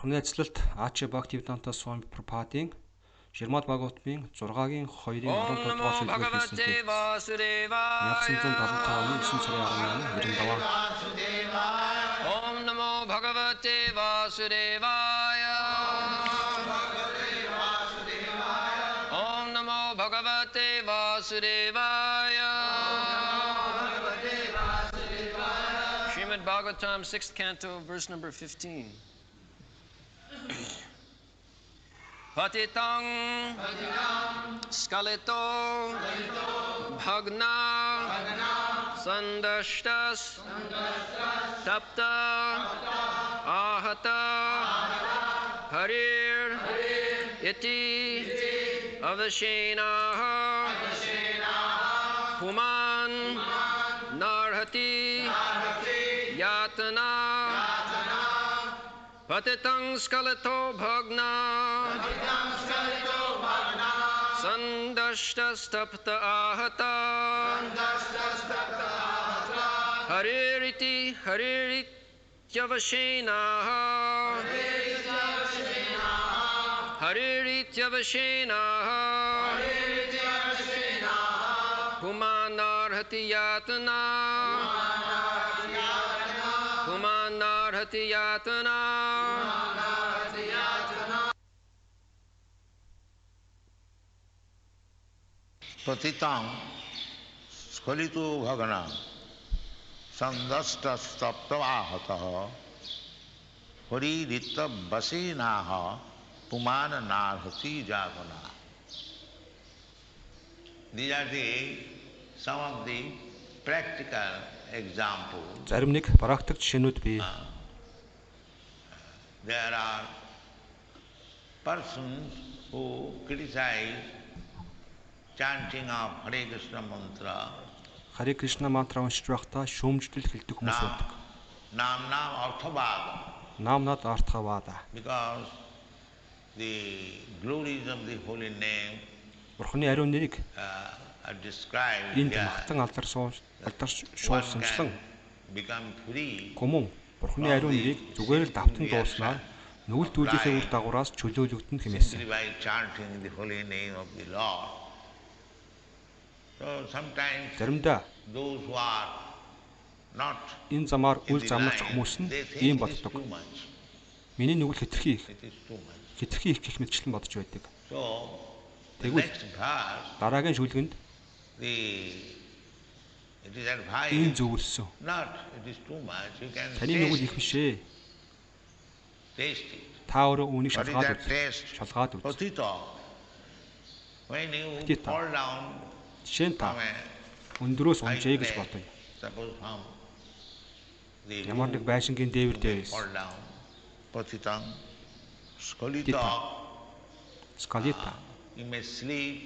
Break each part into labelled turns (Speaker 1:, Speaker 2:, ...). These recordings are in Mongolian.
Speaker 1: Бурхны ажиллалт Ачи Бхактивиданта Swami Prabhupada-ийн Шримад Бхагаватамын 6-гийн 2-ын 17 дугаар шүлгээр хийсэн текст. 1975 оны 9 сарын 18, 95.
Speaker 2: Om Namo Bhagavate Vasudevaya. Om Namo Bhagavate Vasudevaya. Srimad Bhagavatam, 6th canto, verse number 15. Patitang Skalito Bhagna Sandashtas Tapta Ahata Harir Iti Avashena Human Narhati Yatana Patitang Skalito Bhagna Sandashtas Tapta Ahata Haririti Harirityavashena Harirityavashena Humanarhati Yatana Humanarhati Yatana.
Speaker 3: Patitang Skalito Bhagana Sandashtas Tapta Ahata Haririta Vasinaha Pumana Narhati Jatana. These are some of the practical examples.
Speaker 1: Зарим нэг практик жишээнүүд бий.
Speaker 3: There are persons who criticize chanting of Hare Krishna mantra.
Speaker 1: Хари Кришна мантра уншиж байхдаа шүүмжлэл хэлдэг хүмүүс байдаг.
Speaker 3: Nam Arthavada.
Speaker 1: Намнад Артхавада.
Speaker 3: Because the glories of the holy name
Speaker 1: Бурхны ариун нэрийг
Speaker 3: are described
Speaker 1: энд
Speaker 3: here.
Speaker 1: магтан алдаршуулсан шуулсанчлан
Speaker 3: Become free.
Speaker 1: Гүмүн Бурхны ариун нэрийг зүгээр л давтан дууснаар нүгэлт үйлийнхээ үр дагавраас чөлөөлөгдөн хэмээсэн.
Speaker 3: Simply by chanting the holy name of the Lord. So sometimes
Speaker 1: Заримдаа
Speaker 3: those who are not
Speaker 1: энэ замаар
Speaker 3: in
Speaker 1: үл
Speaker 3: the
Speaker 1: замнаж
Speaker 3: line,
Speaker 1: хүмүүс нь
Speaker 3: they
Speaker 1: ийм
Speaker 3: think it is
Speaker 1: боддог.
Speaker 3: too much.
Speaker 1: Миний нүгэл хэтэрхий их.
Speaker 3: It is too much.
Speaker 1: Хэтэрхий их гэх мэтчлэн бодож байдаг.
Speaker 3: So the
Speaker 1: Тэгвэл
Speaker 3: next verse,
Speaker 1: дараагийн шүлгэнд
Speaker 3: it is advised
Speaker 1: ийм зөвлөсөн.
Speaker 3: not it is too much. You can
Speaker 1: Таны нүгэл их
Speaker 3: taste
Speaker 1: биш ээ.
Speaker 3: it.
Speaker 1: Та өөрөө үүнийг
Speaker 3: What is
Speaker 1: шалгаад
Speaker 3: that
Speaker 1: үз.
Speaker 3: taste?
Speaker 1: Шалгаад үз.
Speaker 3: Patita. When you
Speaker 1: Patita.
Speaker 3: fall down
Speaker 1: Жишээ нь та
Speaker 3: from a
Speaker 1: өндөрөөс
Speaker 3: high
Speaker 1: унжээ гэж
Speaker 3: place,
Speaker 1: бодъё.
Speaker 3: suppose from the
Speaker 1: Ямар нэг байшингийн дээвэр
Speaker 3: you may
Speaker 1: дээрээс
Speaker 3: fall down. Patitang
Speaker 1: Patita.
Speaker 3: skalita.
Speaker 1: скалита
Speaker 3: You may sleep.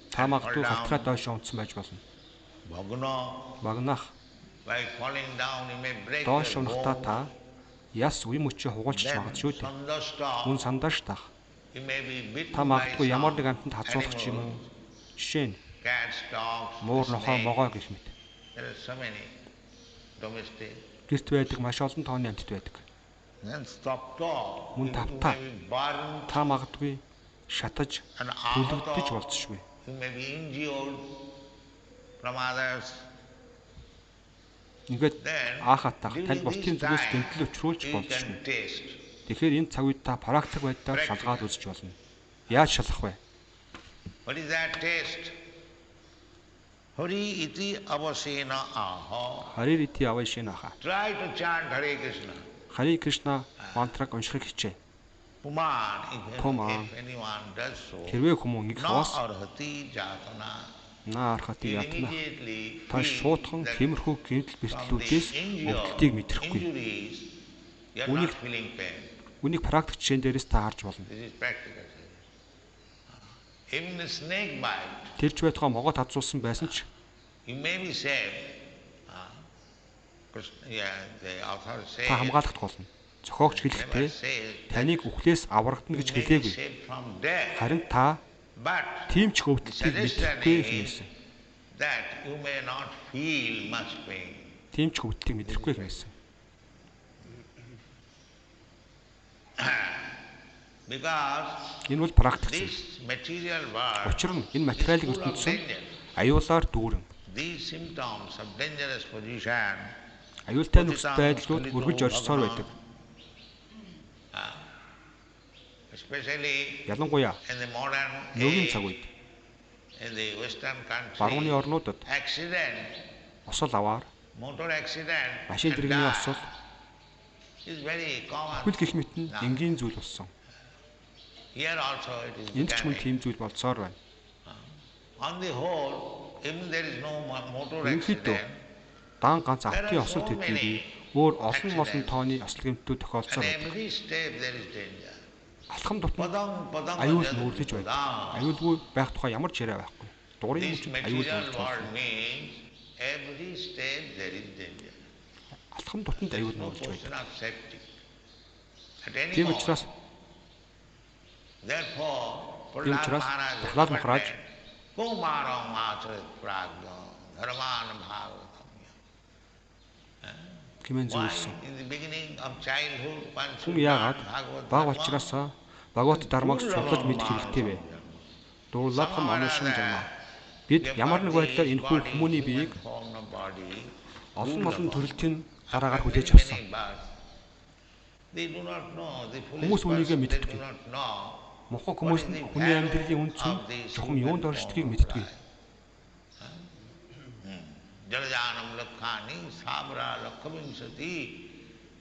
Speaker 1: та
Speaker 3: and
Speaker 1: магадгүй
Speaker 3: fall
Speaker 1: хатраа
Speaker 3: down.
Speaker 1: доош унтсан байж болно.
Speaker 3: Bhagna.
Speaker 1: Магнах
Speaker 3: By falling down, you may break
Speaker 1: доош
Speaker 3: your
Speaker 1: унахтаа
Speaker 3: bones.
Speaker 1: та яс үе мөчөө хугалчих
Speaker 3: Then
Speaker 1: магад шүү дээ.
Speaker 3: thunderstorm,
Speaker 1: Мөн сандаш тах.
Speaker 3: you may be bitten
Speaker 1: Та
Speaker 3: by
Speaker 1: магадгүй ямар нэг
Speaker 3: some
Speaker 1: амтанд хацуулах ч юм уу.
Speaker 3: animals,
Speaker 1: Жишээ нь
Speaker 3: cats, dogs,
Speaker 1: муур нохой
Speaker 3: snakes.
Speaker 1: могой гэх мэт.
Speaker 3: There are so many domestic.
Speaker 1: Гэрт байдаг маш олон тооны амьтд байдаг.
Speaker 3: Then stop dog.
Speaker 1: Мөн
Speaker 3: You
Speaker 1: тавтаа.
Speaker 3: may be burned
Speaker 1: Та магадгүй шатаж
Speaker 3: and
Speaker 1: төлөгдөж
Speaker 3: ahata.
Speaker 1: болцсогүй.
Speaker 3: You may be injured from others.
Speaker 1: Ингээд
Speaker 3: Then
Speaker 1: аахатах
Speaker 3: during
Speaker 1: танд
Speaker 3: this
Speaker 1: бусдын зүгээс
Speaker 3: time,
Speaker 1: гэмтэл өчрүүлж
Speaker 3: you
Speaker 1: болцсогүй.
Speaker 3: can taste.
Speaker 1: Тэгэхээр энэ цаг үед та практик байдлаар шалгаад үзэж болно. Яаж шалах вэ?
Speaker 3: What is that taste? Hari iti avasena aha.
Speaker 1: Харир ити авай шинаха.
Speaker 3: Try to chant Hare Krishna.
Speaker 1: Хари Кришна мантраг уншихыг хичээ.
Speaker 3: Puman,
Speaker 1: Puman.
Speaker 3: if anyone does so,
Speaker 1: Хэрвээ хүмүүс нэг
Speaker 3: na
Speaker 1: хаваас
Speaker 3: arhati jatana.
Speaker 1: наархати
Speaker 3: He
Speaker 1: ятна.
Speaker 3: immediately
Speaker 1: Та
Speaker 3: feel
Speaker 1: шуудхан
Speaker 3: that
Speaker 1: тиймэрхүү гэмтэл
Speaker 3: from the
Speaker 1: бэртлүүдээс өвдөлтийг мэдрэхгүй.
Speaker 3: injuries, you are
Speaker 1: Үнийг-
Speaker 3: not feeling pain.
Speaker 1: Үнийг практик жишээн дээрээс та харж болно.
Speaker 3: This is practical. Even the snake bite,
Speaker 1: Тэрч байтугай могоод хадсуулсан байсан ч
Speaker 3: you may be saved. The author says,
Speaker 1: та хамгаалагдах болно. Зохиогч
Speaker 3: never
Speaker 1: хэлэхдээ
Speaker 3: says
Speaker 1: таныг үхлээс аврагдана гэж
Speaker 3: you may be
Speaker 1: хэлээгүй.
Speaker 3: saved from death,
Speaker 1: Харин та
Speaker 3: but
Speaker 1: тийм ч өвдөлтийг мэдрэхгүй
Speaker 3: suggestion
Speaker 1: хэмээсэн.
Speaker 3: is that you may not feel much pain.
Speaker 1: Тийм ч өвдөлтийг мэдрэхгүй хэмээсэн.
Speaker 3: Because
Speaker 1: Энэ бол практик зүйл.
Speaker 3: this material world
Speaker 1: Учир нь энэ материалын
Speaker 3: is full of
Speaker 1: ертөнцийн
Speaker 3: danger.
Speaker 1: аюулаар дүүрэн.
Speaker 3: These symptoms of dangerous position,
Speaker 1: Аюултай нөхцөл байдлууд өргөж оршсоор байдаг.
Speaker 3: especially
Speaker 1: Ялангуяа
Speaker 3: in the modern
Speaker 1: нөөгийн
Speaker 3: age,
Speaker 1: цаг үед
Speaker 3: in the Western
Speaker 1: барууны
Speaker 3: country,
Speaker 1: орнуудад
Speaker 3: accident,
Speaker 1: осол аваар,
Speaker 3: motor accident,
Speaker 1: машин
Speaker 3: and
Speaker 1: тэрэгний
Speaker 3: death
Speaker 1: осол
Speaker 3: is very common.
Speaker 1: хөл гэх мэт нь энгийн зүйл болсон.
Speaker 3: Here also it is
Speaker 1: Энд ч мөн
Speaker 3: becoming.
Speaker 1: тийм зүйл болцоор байна.
Speaker 3: On the whole, even there is no motor
Speaker 1: Ерөнхийдөө
Speaker 3: accident,
Speaker 1: даан ганц автын осол төдийгүй өөр олон тооны осол гэмтүүд
Speaker 3: and
Speaker 1: тохиолдсоор байдаг.
Speaker 3: every step there is danger.
Speaker 1: Алхам тутамд
Speaker 3: Padang
Speaker 1: аюул
Speaker 3: Padang
Speaker 1: нүүрлэж
Speaker 3: Padang.
Speaker 1: байдаг. Аюулгүй байх тухай ямар ч яриа байхгүй. Дугрын
Speaker 3: This
Speaker 1: хүчит аюул
Speaker 3: material
Speaker 1: болж
Speaker 3: world
Speaker 1: байна.
Speaker 3: means every step there is danger.
Speaker 1: Алхам тутамд
Speaker 3: There is
Speaker 1: аюул
Speaker 3: no
Speaker 1: нүүрлэж байдаг.
Speaker 3: question of safety. At any
Speaker 1: Тийм
Speaker 3: moment.
Speaker 1: учраас
Speaker 3: Therefore,
Speaker 1: Тийм учраас Прохлад Махарадж
Speaker 3: Kumarang Macharit Pragya Dharman Bhagavatam.
Speaker 1: хэмээн
Speaker 3: Why
Speaker 1: зөвлөсөн.
Speaker 3: in the beginning of childhood one
Speaker 1: Хүн
Speaker 3: should
Speaker 1: яагаад
Speaker 3: learn Bhagavad
Speaker 1: баг
Speaker 3: Dharma?
Speaker 1: учраас Бхагават дармаг судлаж мэдэх хэрэгтэй вэ? Дуурлахам амнашин жана. Бид ямар нэг байдлаар энэ хүн хүмүүний биеийг олон төрөлтийн дараагаар хүлээж авсан. Хүмүүс үүнийгээ мэддэг. Мохоо хүмүүс нь хүний амьдралын үн цэн чухам юунд оршдгийг мэддэг.
Speaker 3: Jalajanam Lakhani, Sabra Lakhavinsati,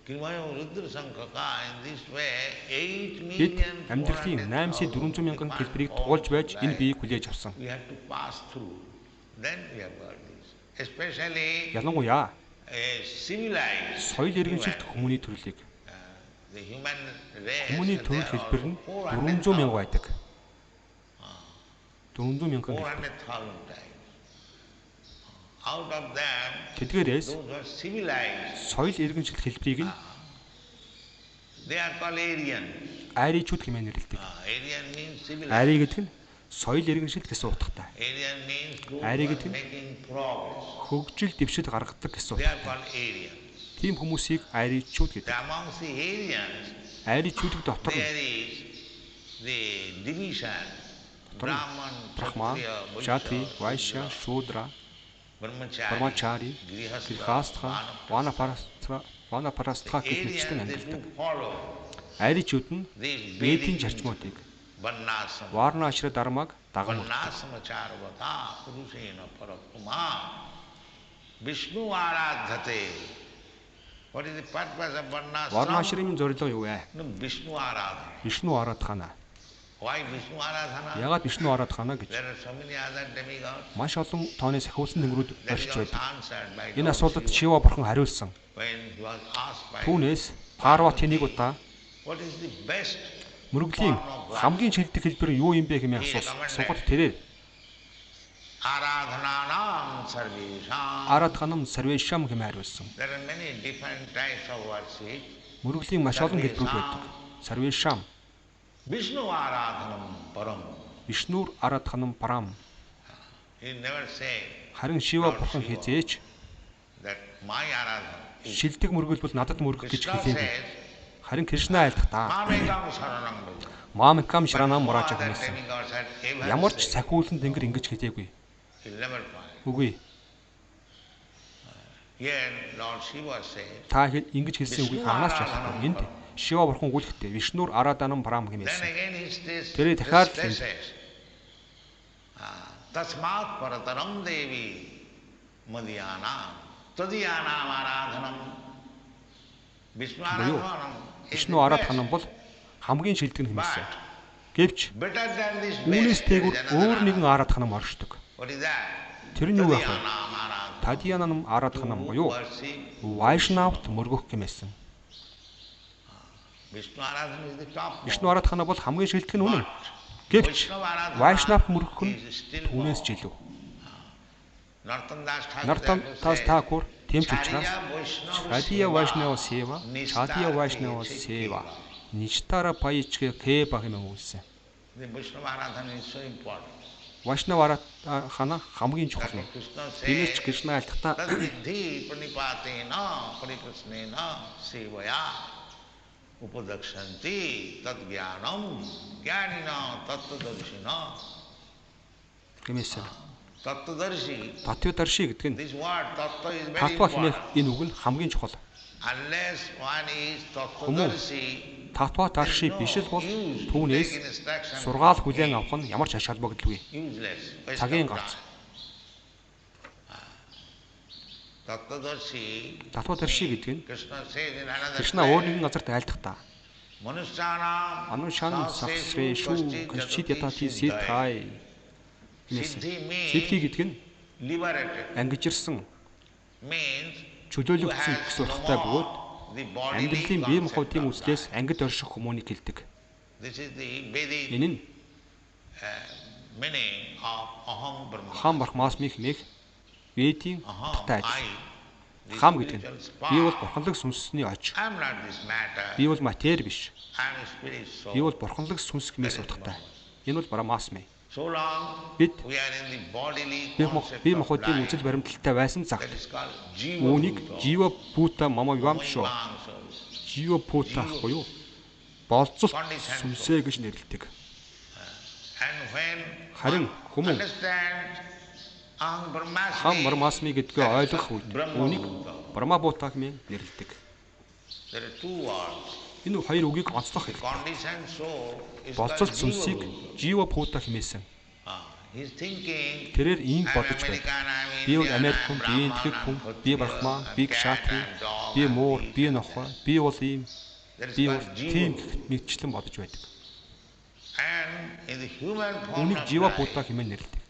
Speaker 3: Kimayo Rudra Sankaka, in this way, 8
Speaker 1: Бид
Speaker 3: million
Speaker 1: амьдралын 8,400 мянган хэлбэрийг туулж байж энэ биеийг хүлээж авсан.
Speaker 3: we have to pass through. Then we have got this. Especially
Speaker 1: Ялангуяа
Speaker 3: a civilized
Speaker 1: соёл иргэншилт хүмүүний төрлийг
Speaker 3: the human race,
Speaker 1: Хүмүүний
Speaker 3: there
Speaker 1: төрөл
Speaker 3: are
Speaker 1: хэлбэр нь 400 мянга байдаг. 400 мянган хэлбэр.
Speaker 3: 400,000 times. Out of them,
Speaker 1: Тэдгээрээс
Speaker 3: those who are civilized,
Speaker 1: соёл иргэншилт хэлбэрийг нь
Speaker 3: they are called Aryan.
Speaker 1: айричуд хэмээн нэрлэдэг.
Speaker 3: Aryan means civilized.
Speaker 1: Айри гэдэг нь соёл иргэншилт гэсэн утгатай.
Speaker 3: Aryan means those
Speaker 1: Айри
Speaker 3: who
Speaker 1: гэдэг
Speaker 3: are
Speaker 1: нь
Speaker 3: making progress.
Speaker 1: хөгжил дэвшил гаргадаг гэсэн
Speaker 3: They are
Speaker 1: утгатай.
Speaker 3: called Aryans.
Speaker 1: Тийм хүмүүсийг айричуд гэдэг.
Speaker 3: Amongst the Aryans,
Speaker 1: Айричуудын дотор
Speaker 3: there is the division. Brahman,
Speaker 1: Брахма,
Speaker 3: Kshatriya,
Speaker 1: Кшатри,
Speaker 3: Vaishya,
Speaker 1: Вайшя, Шудра,
Speaker 3: Brahmachari,
Speaker 1: Брамачари,
Speaker 3: Grihastha,
Speaker 1: Грихастха, Ванапарастха гэх мэтчлэн
Speaker 3: Aryans, they
Speaker 1: амьдардаг.
Speaker 3: do follow
Speaker 1: Айричуд нь
Speaker 3: these
Speaker 1: Ведийн
Speaker 3: Vedic
Speaker 1: зарчмуудыг
Speaker 3: Varnasama.
Speaker 1: Варна ашра дармаг даган
Speaker 3: Varnasama charvata purusena paratuma Vishnu aradhate. What is the purpose of
Speaker 1: Варна
Speaker 3: Varnasama?
Speaker 1: ашрын зорилго юу вэ?
Speaker 3: No, Vishnu aradhana.
Speaker 1: Вишну арадхана.
Speaker 3: Why Vishnu aradhana?
Speaker 1: Ягаад Вишну арадхана гэж
Speaker 3: There are so many other demigods.
Speaker 1: маш олон тооны сахиулсан тэнгэрүүд
Speaker 3: That
Speaker 1: оршиж
Speaker 3: is
Speaker 1: байдаг.
Speaker 3: answered by
Speaker 1: Энэ
Speaker 3: Lord
Speaker 1: асуултад
Speaker 3: Shiva.
Speaker 1: Шива бурхан хариулсан.
Speaker 3: When he was asked by
Speaker 1: Түүнээс Парвати нэг удаа
Speaker 3: what is the best
Speaker 1: мөрөглийн хамгийн шилдэг хэлбэр юу юм бэ хэмээн асуусан. Асуулт тэрээр
Speaker 3: aradhananam sarvesham.
Speaker 1: Арадханам сарвешам хэмээн хариулсан.
Speaker 3: There are many different types of worship.
Speaker 1: Мөрөглийн маш олон хэлбэрүүд байдаг. Сарвешам,
Speaker 3: Vishnu aradhanam param.
Speaker 1: Вишнур арадханам парам.
Speaker 3: He never say
Speaker 1: Харин Шива бурхан хизээч
Speaker 3: that my aradhana is.
Speaker 1: шилдэг мөргөл бол надад мөргөх гэж
Speaker 3: Krishna
Speaker 1: хэлээгүй.
Speaker 3: says,
Speaker 1: Харин Кришна айлтгатаа
Speaker 3: Mamekam saranam bhaja.
Speaker 1: Маамикам шранам мураача
Speaker 3: Other
Speaker 1: гэнэсэн.
Speaker 3: demigods had ever
Speaker 1: Ямар ч
Speaker 3: said,
Speaker 1: сахиулсан тэнгэр ингэж хэлээгүй.
Speaker 3: he'll never find.
Speaker 1: Үгүй.
Speaker 3: Here Lord Shiva says,
Speaker 1: Та ингэж хэлсэн үгийг хаанаас ч ялахгүй. Энд Шива бурхан өгүүлэхдээ Вишнур араданам парам
Speaker 3: then
Speaker 1: хэмээсэн.
Speaker 3: again he says,
Speaker 1: Тэрээр дахиад л
Speaker 3: Tasmat parataram devi madhyana tadhyana aradhanam Vishnu aradhanam is
Speaker 1: Вишну
Speaker 3: the
Speaker 1: арадханам
Speaker 3: best.
Speaker 1: бол хамгийн шилдэг нь хэмээсэн. Гэвч
Speaker 3: Better than this
Speaker 1: үүнээс
Speaker 3: best,
Speaker 1: дээгүүр
Speaker 3: there is
Speaker 1: өөр
Speaker 3: another.
Speaker 1: нэгэн арадханам оршдог.
Speaker 3: What is that?
Speaker 1: Тэр нь юу байх вэ?
Speaker 3: Tadhyana aradhanam.
Speaker 1: Тадьянам арадханам
Speaker 3: To
Speaker 1: буюу
Speaker 3: worship
Speaker 1: Вайшнавт мөргөх гэмээсэн.
Speaker 3: Vishnu aradhana is the top.
Speaker 1: Вишну арадхана бол хамгийн шилдэг нь үнэн. Гэвч Вайшнавт мөргөх нь түүнээс ч илүү. Нартан тас таакур тэмч учраас Шадия Вайшнава Сева, Шадия Вайшнава Сева, Ништара Паичгэ Кэба хэмээн үйлсэн.
Speaker 3: The Vishnu aradhana is so important.
Speaker 1: Вайшнава арадхана хамгийн чухал юм.
Speaker 3: Krishna
Speaker 1: Тиймээс ч
Speaker 3: says,
Speaker 1: Кришна айлтгатаа
Speaker 3: Tadvidhi pranipatena paripasnena sevaya. upadakshanti tad jnanam jnanina tattvadarshina.
Speaker 1: Гэмээсээр
Speaker 3: Tattvadarshi.
Speaker 1: татвадарши гэдэг нь
Speaker 3: This word tattva is very
Speaker 1: татва хэмээх
Speaker 3: important.
Speaker 1: энэ үг нь хамгийн чухал.
Speaker 3: Unless one is tattvadarshi,
Speaker 1: Татва дарши биш л бол түүнээс сургаал хүлээн авах нь ямар ч ач холбогдолгүй.
Speaker 3: useless.
Speaker 1: Цагийн ганц.
Speaker 3: Tattvadarshi.
Speaker 1: Татвадарши гэдэг нь
Speaker 3: Krishna says in another
Speaker 1: Кришна өөр нэгэн газарт айлдахдаа
Speaker 3: Manusyanam
Speaker 1: Анушан сахсрэ шу кончит ятати ситай Сидхи гэдэг нь
Speaker 3: liberated
Speaker 1: ангижирсан
Speaker 3: means
Speaker 1: чөлөөлөгдсөн гэсэн утгатай бөгөөд амьдралын бие махбодын үзлээс ангид орших хүмүүнийг хэлдэг.
Speaker 3: this is the Vedic
Speaker 1: Энэ нь
Speaker 3: meaning of aham brahma.
Speaker 1: хам брахмасми хэмээх Ведийн
Speaker 3: Aham,
Speaker 1: утгатай
Speaker 3: I,
Speaker 1: ажил.
Speaker 3: the
Speaker 1: Хам гэдэг нь
Speaker 3: spiritual
Speaker 1: би бол
Speaker 3: spark.
Speaker 1: бурханлаг сүнсний ож.
Speaker 3: I am not this matter.
Speaker 1: Би бол матер биш.
Speaker 3: I am a spirit soul.
Speaker 1: Би бол бурханлаг сүнс хэмээс утгатай. Энэ бол брахмасми.
Speaker 3: So long
Speaker 1: Бид
Speaker 3: we are in the bodily
Speaker 1: бие
Speaker 3: concept
Speaker 1: бие
Speaker 3: of
Speaker 1: махбодын
Speaker 3: life.
Speaker 1: үзэл баримталтай байсан цаг.
Speaker 3: That is called jiva
Speaker 1: Үүнийг
Speaker 3: bhuta.
Speaker 1: жива пута мама юам шо. Жива пута буюу болцолт сүнсээ гэж нэрлэдэг.
Speaker 3: And when
Speaker 1: Харин
Speaker 3: one
Speaker 1: хүмүүн
Speaker 3: understands aham brahmasmi,
Speaker 1: хам брахмасми гэдгээ ойлгох үед
Speaker 3: Брахма
Speaker 1: үүнийг
Speaker 3: буута.
Speaker 1: брахма бута хэмээн нэрлэдэг.
Speaker 3: there are two words.
Speaker 1: Энэ хоёр үгийг онцлох хэрэгтэй.
Speaker 3: Conditioned soul is
Speaker 1: Болцолт
Speaker 3: called
Speaker 1: сүнсийг
Speaker 3: jiva bhuta.
Speaker 1: жива пута хэмээсэн.
Speaker 3: He's thinking
Speaker 1: Тэрээр ийм
Speaker 3: I'm
Speaker 1: бодож
Speaker 3: American,
Speaker 1: байдаг.
Speaker 3: I'm
Speaker 1: Би бол
Speaker 3: Indian,
Speaker 1: Америк
Speaker 3: I'm
Speaker 1: хүн, би
Speaker 3: Brahman,
Speaker 1: энтгэг хүн,
Speaker 3: I'm
Speaker 1: би
Speaker 3: Kshatriya,
Speaker 1: брахма,
Speaker 3: I'm
Speaker 1: би
Speaker 3: cat,
Speaker 1: кшатри,
Speaker 3: I'm dog,
Speaker 1: би
Speaker 3: I'm
Speaker 1: муур,
Speaker 3: this,
Speaker 1: би
Speaker 3: I'm
Speaker 1: нохой,
Speaker 3: that.
Speaker 1: би бол ийм,
Speaker 3: That is
Speaker 1: би
Speaker 3: called
Speaker 1: бол
Speaker 3: jiva
Speaker 1: тийм
Speaker 3: bhuta.
Speaker 1: мэтчлэн бодож байдаг.
Speaker 3: And in the human form
Speaker 1: Үүнийг
Speaker 3: of
Speaker 1: жива
Speaker 3: life,
Speaker 1: пута хэмээн нэрлэдэг.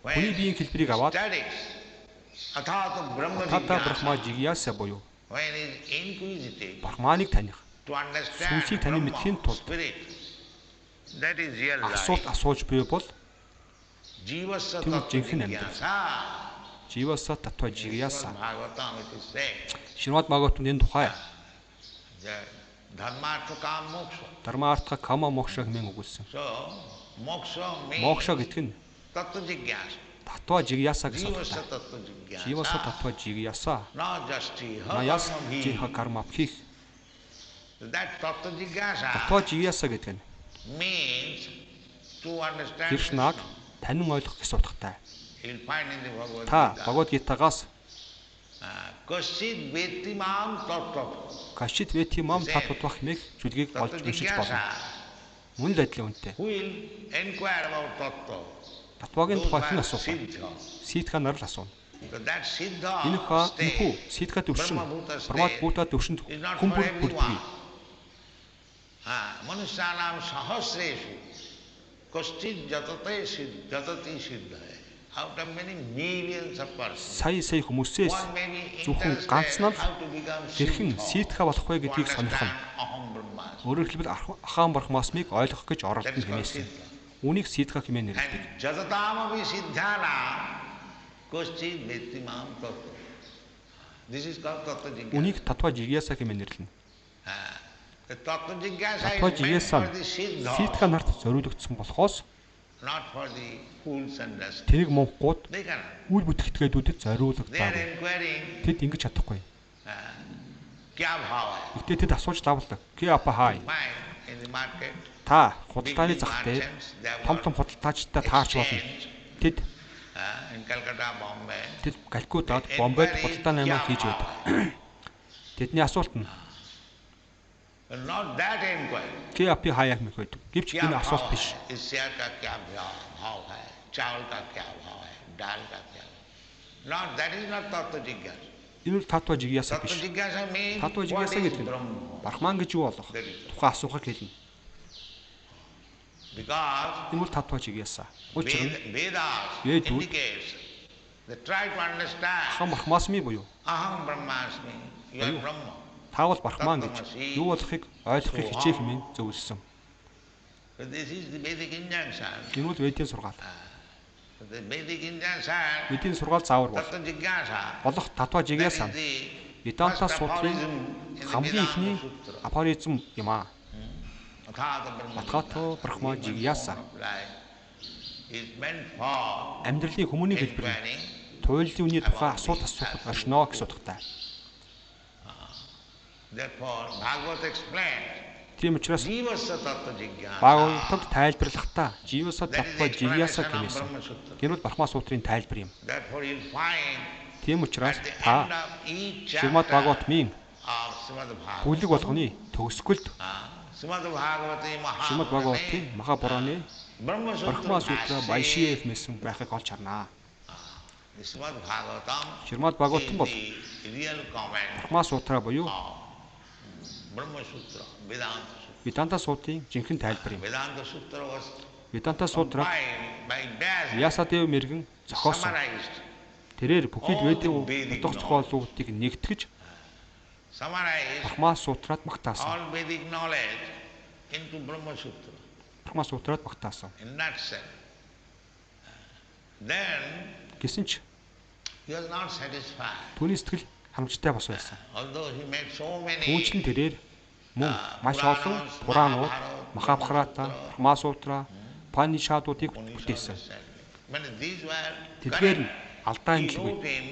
Speaker 3: when
Speaker 1: Хүний биеийн хэлбэрийг аваад
Speaker 3: studies Athata Brahma
Speaker 1: тата брахма
Speaker 3: Jigyasa,
Speaker 1: жигьяса буюу
Speaker 3: when is inquisitive
Speaker 1: брахманыг таних,
Speaker 3: to understand
Speaker 1: сүнсийг таних мэдхийн
Speaker 3: Brahma,
Speaker 1: тулд
Speaker 3: spirit, that is real
Speaker 1: асуулт
Speaker 3: life.
Speaker 1: асууж буй бол
Speaker 3: Jivasya
Speaker 1: Тэгвэл
Speaker 3: tattva
Speaker 1: жинхэнэ амьдрал.
Speaker 3: jigyasa.
Speaker 1: живаса татва жигьяса.
Speaker 3: Bhagavatam it is said,
Speaker 1: Шинвад Бхагаватанд энэ тухай
Speaker 3: the dharmartha kam moksha.
Speaker 1: Дharmartha kama moksha хэмээн өгүүлсэн.
Speaker 3: So, moksha means
Speaker 1: Мокша гэдэг нь
Speaker 3: tattva jigyasa.
Speaker 1: татва жигьяса гэсэн
Speaker 3: Jivasya
Speaker 1: утгатай.
Speaker 3: tattva jigyasa.
Speaker 1: Живаса татва жигьяса.
Speaker 3: Not just
Speaker 1: Наяс
Speaker 3: he.
Speaker 1: жинха карма пхих.
Speaker 3: That tattva jigyasa
Speaker 1: Татва жигьяса гэдэг нь
Speaker 3: means to understand
Speaker 1: Кришнаг
Speaker 3: Krishna.
Speaker 1: танин ойлгох гэсэн утгатай.
Speaker 3: You'll find in the Bhagavad
Speaker 1: Та
Speaker 3: Gita.
Speaker 1: Бхагавад Гитагаас
Speaker 3: Kaschid veti mam tattva.
Speaker 1: Кашид вети мам татвах хэмээх зүйлгийг олж
Speaker 3: Tattva
Speaker 1: уншиж болно.
Speaker 3: jigyasa.
Speaker 1: Мөн л адилхан үнэтэй.
Speaker 3: Who will inquire about tattva?
Speaker 1: Татвагийн тухай хэн
Speaker 3: Those
Speaker 1: асуух
Speaker 3: who are
Speaker 1: вэ?
Speaker 3: siddha.
Speaker 1: Ситха нар л асууна.
Speaker 3: So that siddha
Speaker 1: Энэ хаа
Speaker 3: state
Speaker 1: ситха төвшин
Speaker 3: Brahma-bhuta
Speaker 1: Брамад
Speaker 3: state
Speaker 1: Бута төвшөнд
Speaker 3: is not
Speaker 1: хүн
Speaker 3: for
Speaker 1: бүр бүрддэг.
Speaker 3: everyone. Manusyanam sahasreshu kaschid jatati siddha. Out of many millions of persons.
Speaker 1: Сая хүмүүсээс
Speaker 3: One may be
Speaker 1: зөвхөн
Speaker 3: interested
Speaker 1: ганцнаар
Speaker 3: how to become
Speaker 1: хэрхэн
Speaker 3: siddha.
Speaker 1: ситха болох вэ гэдгийг
Speaker 3: To
Speaker 1: сонирхно.
Speaker 3: understand aham brahmasmi.
Speaker 1: Өөрөөр хэлбэл ахаан брахмасмыг ойлгох гэж
Speaker 3: That
Speaker 1: оролдоно
Speaker 3: is called
Speaker 1: хэмээсэн.
Speaker 3: siddha.
Speaker 1: Үүнийг ситха хэмээн нэрлэдэг.
Speaker 3: And jatatamavi siddhana kaschid veti mam tattva. This is called tattva jigyasa.
Speaker 1: Үүнийг татва жигьяса хэмээн нэрлэнэ.
Speaker 3: The tattva jigyasa
Speaker 1: Татва
Speaker 3: is meant
Speaker 1: жигьяса
Speaker 3: for the siddha,
Speaker 1: ситха нарт зориулагдсан болохоос
Speaker 3: not for the fools and rascals.
Speaker 1: тэнийг монхгууд
Speaker 3: They cannot.
Speaker 1: үйл бүтээгдэхүүдэд
Speaker 3: They are
Speaker 1: зориулагдаагүй.
Speaker 3: inquiring
Speaker 1: Тэд ингэж чадахгүй.
Speaker 3: kya bhava hai.
Speaker 1: Гэтэ тэд асууж лавлаа. Ки апа хай.
Speaker 3: Fine, in the market,
Speaker 1: Та
Speaker 3: big,
Speaker 1: худалдааны
Speaker 3: big
Speaker 1: зах дээр
Speaker 3: merchants, they have
Speaker 1: том
Speaker 3: got
Speaker 1: том худалдаачтай таарч болно.
Speaker 3: exchange,
Speaker 1: Тэд
Speaker 3: in Calcutta, Bombay.
Speaker 1: тэд Калькутад, Бомбейд худалдааны аймаг хийж байдаг. Тэдний асуулт нь
Speaker 3: But not that inquiry.
Speaker 1: ки апи хаяа хэмээх байдаг. Гэвч
Speaker 3: Kya
Speaker 1: энэ
Speaker 3: bhava
Speaker 1: асуулт
Speaker 3: hai?
Speaker 1: биш.
Speaker 3: Is share ka kya bhava hai? Chawal ka kya bhava hai? Dal ka kya bhava hai? Not, that is not tattva jigyasa.
Speaker 1: Энэ бол татва жигьяса
Speaker 3: Tattva
Speaker 1: биш.
Speaker 3: jigyasa means
Speaker 1: Татва
Speaker 3: what
Speaker 1: жигьяса
Speaker 3: is
Speaker 1: гэдэг нь
Speaker 3: Brahma.
Speaker 1: Брахман гэж юу болох? Тухайн асуухыг хэлнэ.
Speaker 3: Because
Speaker 1: Энэ бол татва жигьяса. Учир нь
Speaker 3: Vedas
Speaker 1: Vedud
Speaker 3: indicates they try to understand
Speaker 1: хам брахмасми буюу
Speaker 3: aham brahmasmi, you are Brahma.
Speaker 1: таавал брахман гэж юу болохыг ойлгохыг хичээх хэмээн зөвлөсөн.
Speaker 3: So this is the Vedic injunction.
Speaker 1: Энэ бол Ведийн сургаал.
Speaker 3: So the Vedic injunction,
Speaker 1: Ведийн сургаал заавар бол
Speaker 3: tattva jigyasa,
Speaker 1: болох татва
Speaker 3: that
Speaker 1: жигьяса
Speaker 3: is the
Speaker 1: Веданта
Speaker 3: first
Speaker 1: сутрын
Speaker 3: aphorism in the
Speaker 1: хамгийн ихний
Speaker 3: Vedanta Sutra.
Speaker 1: апоризм юм аа.
Speaker 3: Athata Brahma
Speaker 1: Атхато
Speaker 3: jigyasa,
Speaker 1: брахма
Speaker 3: human
Speaker 1: жигьяса
Speaker 3: form of life, is meant for
Speaker 1: амьдралын хүмүүний хэлбэр нь
Speaker 3: inquiring
Speaker 1: туйлын үний тухай асуулт асуухад оршно гэсэн утгатай.
Speaker 3: Therefore, Bhagavad explained
Speaker 1: Тийм учраас
Speaker 3: Jivasya tattva jigyasa.
Speaker 1: Бхагаватад тайлбарлахдаа Живаса татва живяса гэмээсэн. Гэнэт Брахма сутрын тайлбар юм.
Speaker 3: Therefore you'll find
Speaker 1: Тийм учраас
Speaker 3: at the end
Speaker 1: та
Speaker 3: of each
Speaker 1: Шримад
Speaker 3: chapter
Speaker 1: Бхагаватмын
Speaker 3: of Srimad Bhagavatam,
Speaker 1: бүлэг болгоны төгсгөлд
Speaker 3: Srimad Bhagavati
Speaker 1: Шримад Бхагаватын Махапураны
Speaker 3: Brahma
Speaker 1: Брахма
Speaker 3: Sutra
Speaker 1: сутра
Speaker 3: has
Speaker 1: Байшиев мэсэн байхыг олж харнаа.
Speaker 3: the Srimad Bhagavatam
Speaker 1: Шримад Бхагаватан бол
Speaker 3: is the real comment
Speaker 1: Брахма сутра буюу
Speaker 3: of Brahma Sutra, Vedanta Sutra.
Speaker 1: Веданта сутрын жинхэнэ тайлбар юм.
Speaker 3: Vedanta Sutra was
Speaker 1: Веданта сутраг
Speaker 3: compiled by Vyasa,
Speaker 1: Вьясадев мэргэн зохиосон.
Speaker 3: summarized,
Speaker 1: Тэрээр бүхэл Ведийн утга зохиолуудыг нэгтгэж
Speaker 3: summarized
Speaker 1: Брахма сутраад магтаасан.
Speaker 3: all Vedic knowledge into Brahma Sutra
Speaker 1: Брахма сутраад магтаасан.
Speaker 3: in nutshell. Then
Speaker 1: Гэсэн ч
Speaker 3: he was not satisfied.
Speaker 1: түүний сэтгэл хамжтай бос байсан.
Speaker 3: Although he made so many
Speaker 1: Түүнчлэн тэрээр мөн маш олон Пуранууд, Махабхарата, Брахма сутра, Панишадуудыг бүтээсэн.
Speaker 3: but these were
Speaker 1: Тэдгээр нь
Speaker 3: correct.
Speaker 1: алдаа
Speaker 3: He
Speaker 1: хэмжлгүй.
Speaker 3: wrote in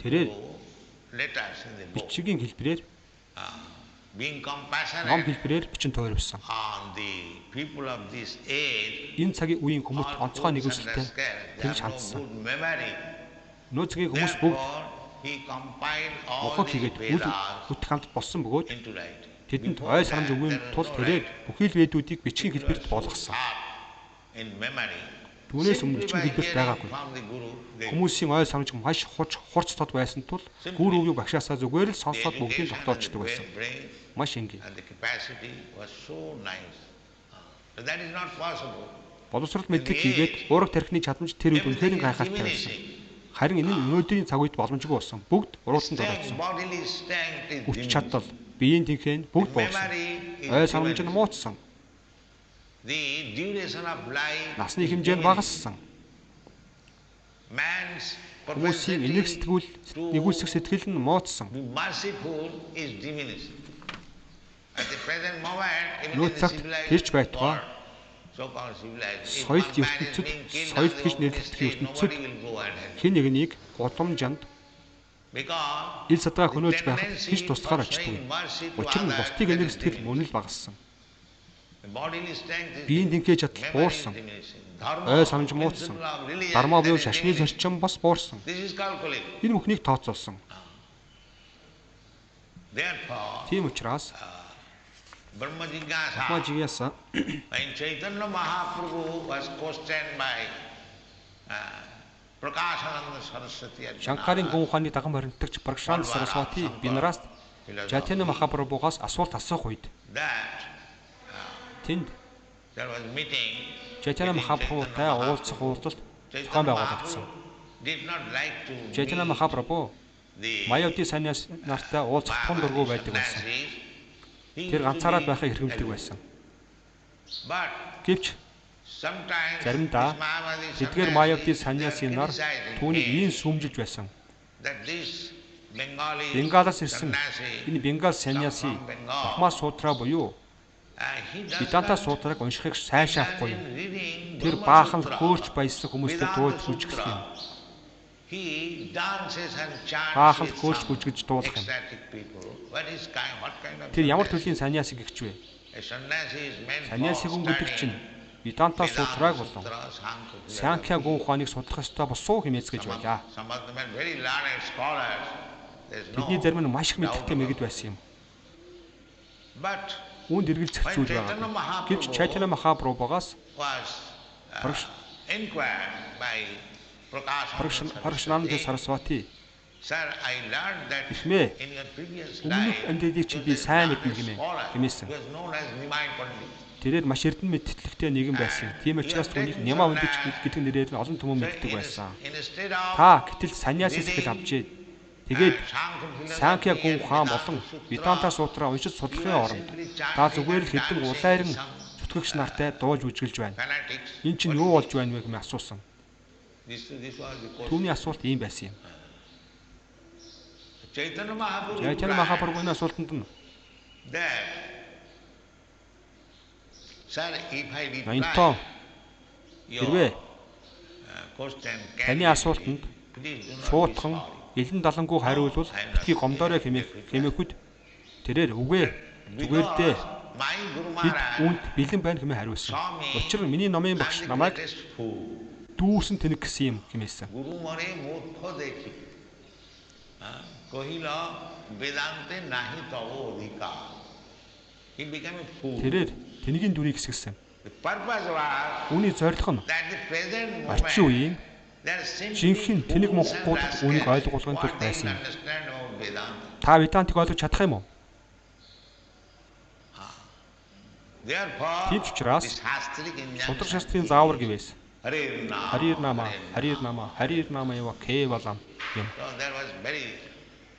Speaker 1: Тэрээр
Speaker 3: letters in the book,
Speaker 1: бичгийн хэлбэрээр,
Speaker 3: being
Speaker 1: ном
Speaker 3: compassionate
Speaker 1: хэлбэрээр бичин тойрвсан.
Speaker 3: on the people of this age.
Speaker 1: Энэ цагийн үеийн хүмүүст
Speaker 3: all
Speaker 1: онцгой
Speaker 3: fools
Speaker 1: нэгүсэлтэй
Speaker 3: and scared. They
Speaker 1: тэгж
Speaker 3: have no
Speaker 1: хандсан.
Speaker 3: good memory.
Speaker 1: Нөөцгийн хүмүүс бүгд
Speaker 3: Therefore, he compiled all
Speaker 1: мохог
Speaker 3: the
Speaker 1: хийгээд үл
Speaker 3: Vedas
Speaker 1: бүт хамт болсон бөгөөд
Speaker 3: into writing.
Speaker 1: тэдэнд
Speaker 3: Before
Speaker 1: ой
Speaker 3: that,
Speaker 1: санамж өгөөний
Speaker 3: there was
Speaker 1: тул
Speaker 3: no
Speaker 1: тэрээр
Speaker 3: writing.
Speaker 1: бүхий л ведүүдийг бичгийн хэлбэрт болгосон.
Speaker 3: In memory.
Speaker 1: Түүнээс өмнө
Speaker 3: Simply
Speaker 1: бичгийн
Speaker 3: by
Speaker 1: хэлбэрт
Speaker 3: hearing
Speaker 1: байгаагүй.
Speaker 3: from the Guru, they
Speaker 1: Хүмүүсийн ой санамж маш хурц тод байсан тул гүр үгийг багшаасаа зүгээр л
Speaker 3: the
Speaker 1: сонсоод бүгдийг
Speaker 3: education and
Speaker 1: тогтоочдөг
Speaker 3: the
Speaker 1: байсан.
Speaker 3: brain
Speaker 1: Маш энгийн.
Speaker 3: and the capacity was so nice. But that is not possible.
Speaker 1: Боловсрол мэдлэг хийгээд ураг тархины чадамж тэр үед үнэхээр гайхалтай байсан. Харин энэ нь өнөөдрийн цаг үед боломжгүй болсон. Бүгд уруутанд
Speaker 3: Strength,
Speaker 1: ороодсон.
Speaker 3: bodily strength is
Speaker 1: Хүч
Speaker 3: diminished.
Speaker 1: чадал, биеийн тэнхээ бүгд буурсан.
Speaker 3: Memory
Speaker 1: Ой
Speaker 3: is
Speaker 1: санамж нь
Speaker 3: diminished.
Speaker 1: муутсан.
Speaker 3: The duration of life
Speaker 1: Насны
Speaker 3: is
Speaker 1: хэмжээ нь
Speaker 3: diminished.
Speaker 1: багассан.
Speaker 3: Man's
Speaker 1: Хүмүүсийн энерги сэтгүүл нэгүсэх сэтгэл нь муутсан.
Speaker 3: be merciful is diminished. At the present moment, even in
Speaker 1: Нууц
Speaker 3: the
Speaker 1: цагт
Speaker 3: civilized
Speaker 1: тэрч байтугай
Speaker 3: world, so-called civilized, if
Speaker 1: соёл
Speaker 3: one man is
Speaker 1: ертөнцид
Speaker 3: being killed
Speaker 1: соёл
Speaker 3: on
Speaker 1: гэж
Speaker 3: the
Speaker 1: нэрлэгдэх
Speaker 3: state,
Speaker 1: ертөнцид
Speaker 3: nobody will go and help.
Speaker 1: хэн нэгнийг гудамжинд
Speaker 3: Because
Speaker 1: ил садраа
Speaker 3: the
Speaker 1: хөнөөж байхад
Speaker 3: tendency
Speaker 1: хич тусгаар
Speaker 3: for showing
Speaker 1: очдгүй.
Speaker 3: mercy to
Speaker 1: Учир нь
Speaker 3: others
Speaker 1: бусдыг
Speaker 3: that
Speaker 1: энерги
Speaker 3: is
Speaker 1: сэтгэл
Speaker 3: diminished.
Speaker 1: мөн л багассан.
Speaker 3: The bodily strength is
Speaker 1: Биеийн
Speaker 3: diminished.
Speaker 1: тэнхээ чадал
Speaker 3: Memory is
Speaker 1: буурсан.
Speaker 3: diminishing. Dharma,
Speaker 1: Ой санамж муутсан.
Speaker 3: principle of religion,
Speaker 1: Дарма буюу
Speaker 3: that is
Speaker 1: шашны
Speaker 3: diminished.
Speaker 1: зарчим бас буурсан.
Speaker 3: This is calculated.
Speaker 1: Энэ бүхнийг тооцоолсон.
Speaker 3: Therefore,
Speaker 1: Тийм учраас
Speaker 3: Brahma Jigyasa,
Speaker 1: Брахма жигяса
Speaker 3: when Chaitanya Mahaprabhu was questioned by Prakashananda Saraswati at
Speaker 1: Шанкарын гүн ухааны даган баримтагч Пракшант Сарасвати Бинраст Чайтанья Махапрабхугаас асуулт асуух үед
Speaker 3: that
Speaker 1: тэнд
Speaker 3: there was meeting.
Speaker 1: Чайтанья Махапрабхутай уулзах уулзалт зохион
Speaker 3: Chaitanya
Speaker 1: байгуулагдсан.
Speaker 3: Mahaprabhu did not like to
Speaker 1: Чайтанья
Speaker 3: meet
Speaker 1: Махапрабху
Speaker 3: the
Speaker 1: Маявди саньяс нартай уулзах тун дургүй байдаг байсан.
Speaker 3: sannyasis. He
Speaker 1: Тэр
Speaker 3: used to
Speaker 1: ганцаараа
Speaker 3: be
Speaker 1: байхыг хэрэгэмдэг
Speaker 3: alone.
Speaker 1: байсан.
Speaker 3: But
Speaker 1: Гэвч
Speaker 3: sometimes
Speaker 1: заримдаа
Speaker 3: this Mayavadi
Speaker 1: тэдгээр
Speaker 3: sannyasi,
Speaker 1: Маявди
Speaker 3: they are
Speaker 1: саньясын нар
Speaker 3: criticizing
Speaker 1: түүнийг
Speaker 3: him
Speaker 1: ийм сүмжилж байсан.
Speaker 3: that this Bengali
Speaker 1: Бенгалаас ирсэн
Speaker 3: sannyasi,
Speaker 1: энэ Бенгал саньяси
Speaker 3: from Bengal,
Speaker 1: Брахма сутра буюу
Speaker 3: he does
Speaker 1: Веданта
Speaker 3: not
Speaker 1: сутраг уншихыг сайн шаахгүй юм.
Speaker 3: indulge in reading
Speaker 1: Тэр
Speaker 3: Brahma
Speaker 1: баахан
Speaker 3: Sutra,
Speaker 1: хөөрч баяссан хүмүүстэй
Speaker 3: Vedanta
Speaker 1: дуулж бүжиглэх юм.
Speaker 3: Sutra. He dances and chants
Speaker 1: Баахан
Speaker 3: with
Speaker 1: хөөрч
Speaker 3: some
Speaker 1: бүжиглж дуулах юм.
Speaker 3: ecstatic people. What kind of
Speaker 1: Тэр ямар
Speaker 3: sannyasi?
Speaker 1: төрлийн саньяси гэгч вэ?
Speaker 3: A sannyasi is meant
Speaker 1: Саньяси
Speaker 3: for
Speaker 1: хүн гэдэг чинь
Speaker 3: studying
Speaker 1: Веданта
Speaker 3: Vedanta
Speaker 1: сутраг болон
Speaker 3: Sutra, Sankhya,
Speaker 1: Санхя гүн ухааныг судлах ёстой болсон хэмээц гэж байлаа.
Speaker 3: Some of them are very learned scholars. There's
Speaker 1: Тэдний
Speaker 3: no.
Speaker 1: зарим нь маш их мэдрэхтэй мэгд байсан юм.
Speaker 3: But
Speaker 1: Үүнд эргэлзэх зүйл байгаа. Гэвч Чайтанья Махапрабхугаас
Speaker 3: was
Speaker 1: Paraks-
Speaker 3: inquired by Prakashananda
Speaker 1: Пракшананд
Speaker 3: Saraswati,
Speaker 1: Сарасвати
Speaker 3: Sir, I learned that
Speaker 1: Ихмээ,
Speaker 3: in your previous
Speaker 1: өмнөх
Speaker 3: life,
Speaker 1: амьдралыг чи би сайн мэднэ хэмээсэн.
Speaker 3: he was known as Nimai Pandit.
Speaker 1: Тэрээр маш эрдэнэ мэдтэлтэй нэгэн байсан. Тийм учраас түүнийг Няма Ундич гэдэг нэрээр нь олон түмэн мэддэг байсан.
Speaker 3: Instead of
Speaker 1: Та гэтэл саньяси сэтгэл авчээ. Тэгээд Санхя гүн ухаан болон Веданта сутра уншиж судлахын оронд та зүгээр л хэдэн улайран зүтгэгч нартай дуулж үжиглэж байна.
Speaker 3: fanatics.
Speaker 1: Энд чинь юу болж байна вэ гэж асуусан.
Speaker 3: This was the question.
Speaker 1: Түүний асуулт ийм байсан юм.
Speaker 3: Chaitanya Mahaprabhu
Speaker 1: Чайтанья
Speaker 3: replied
Speaker 1: Махапрабхуны асуултанд нь
Speaker 3: that, Sir, if I reply
Speaker 1: ноёнтоо
Speaker 3: your
Speaker 1: хэрвээ
Speaker 3: question
Speaker 1: таны асуултанд
Speaker 3: please do not be
Speaker 1: шуудхан
Speaker 3: sorry.
Speaker 1: элен далангуу хариулвал битгий гомдоорой хэмээхэд тэрээр үгүй зүгээр дээ
Speaker 3: my Guru
Speaker 1: Бид
Speaker 3: Maharaj
Speaker 1: үүнд бэлэн байна хэмээн хариулсан.
Speaker 3: saw me
Speaker 1: Учир нь миний номын багш
Speaker 3: as the
Speaker 1: намайг
Speaker 3: greatest fool.
Speaker 1: дүүсэн тэнэг гэсэн юм хэмээсэн.
Speaker 3: Guru Mare Murkho Dekhi. Kohila Vedante Nahi Tavo Adhikar. He became a fool.
Speaker 1: Тэрээр тэнэгийн дүрийг хэсгэсэн.
Speaker 3: The purpose was
Speaker 1: Үүний зорилго нь
Speaker 3: that the present
Speaker 1: орчин
Speaker 3: moment
Speaker 1: үеийн
Speaker 3: there are simply
Speaker 1: жинхэнэ тэнэг
Speaker 3: fools
Speaker 1: монголчуудад
Speaker 3: and
Speaker 1: үүнийг
Speaker 3: rascals
Speaker 1: ойлгуулгын тулд
Speaker 3: what they
Speaker 1: байсан.
Speaker 3: understand about Vedanta.
Speaker 1: Та Ведантыг ойлгож чадах юм уу?
Speaker 3: Therefore,
Speaker 1: Тийм ч учраас
Speaker 3: this Shastric
Speaker 1: Судар
Speaker 3: injunction
Speaker 1: шастрын заавар гэвээс
Speaker 3: Harir
Speaker 1: Харир Нама ява Кевалам юм.
Speaker 3: So there was very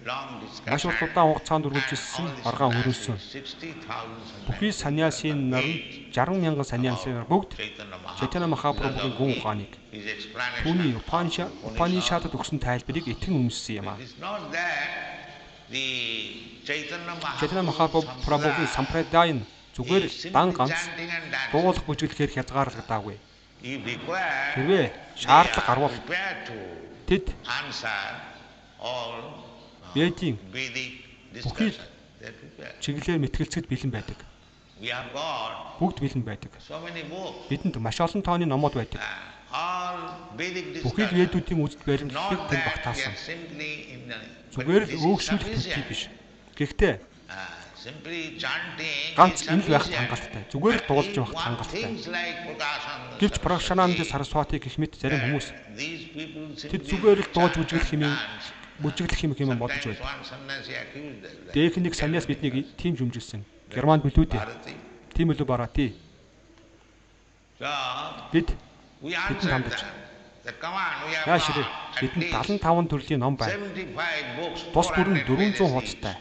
Speaker 3: long
Speaker 1: Маш
Speaker 3: discussion.
Speaker 1: удаан хугацаанд үргэлжилсэн аргаан хөрөлсөн.
Speaker 3: 60,000
Speaker 1: Бүхий саньяасын нар нь 60,000 саньяасын нар бүгд Чайтана Махапрабхугийн гүн ухааныг
Speaker 3: His explanation.
Speaker 1: түүний Упанишадад өгсөн тайлбарыг итгэн үнссэн юм аа.
Speaker 3: It's not that the
Speaker 1: Чайтана Махапрабхугийн сампрадай нь зүгээр дан ганц дуулах бүжиглэхээр хязгаарлагдаагүй. Хэрвээ шаардлага гарвал тэд Ведийн бүхий чиглэлээр мэтгэлцэд бэлэн байдаг. Бүгд бэлэн байдаг. Бидэнд маш олон тооны номууд байдаг. Бүхий л ведүүдийн үзэл баримтлалыг тэнд багтаасан. Зүгээр л өөгшүүлэх төлөв биш. Гэхдээ ганц энэ л байхад хангалттай. Зүгээр л дуулж явахд хангалттай. Гэвч Пракшананд Сарасвати гэх мэт зарим хүмүүс тэд зүгээр л дуулж бүжиглэх юм бодож байдаг. Дэх нэг саньяас биднийг тийм жумжилсэн. Германд билүү дээ. Тийм үлээ бараати. Бид тэдэнд хандаж. Яашрээ бидэнд 75 төрлийн ном байна. Тус бүр нь 400 хуудастай.